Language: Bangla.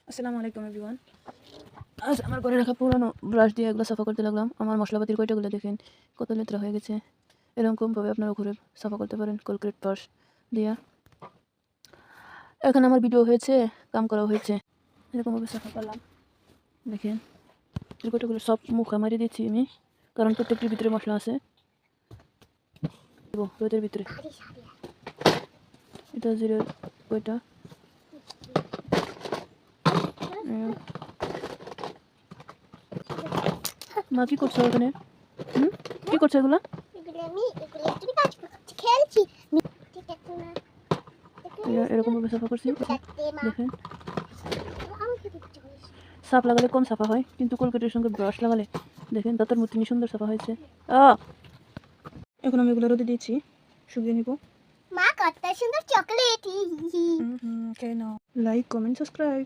আসসালামু আলাইকুম এভরিওয়ান। আজ আমার ঘরে রাখা পুরানো ব্রাশ দিয়ে এগুলো সাফা করতে লাগলাম। আমার মশলাপাতির কয়টাগুলো দেখেন কত নোংরা হয়ে গেছে। এরকমভাবে আপনারা ঘরে সাফা করতে পারেন কোলগেট ব্রাশ দিয়া। এখন আমার ভিডিও হয়েছে, কাম করা হয়েছে, এরকমভাবে সাফা করলাম। দেখেন এই কয়টাগুলো সব মুখে মারিয়ে দিচ্ছি আমি, কারণ প্রত্যেকটির ভিতরে মশলা আছে। রোদের ভিতরে এটা জিরে কয়টা মা কি করছো এখানে? কি করছো এগুলো? এরকম ভাবে সাফা করছি দেখেন। সাপ লাগালে কম সাফা হয়, কিন্তু কোলগেটের সঙ্গে ব্রাশ লাগালে দেখেন দাঁতের মধ্যে সুন্দর সাফা হয়েছে। এখন আমি এগুলো রোদে দিয়েছি, শুকিয়ে নিব। মা কত সুন্দর চকলেট। Like comment subscribe.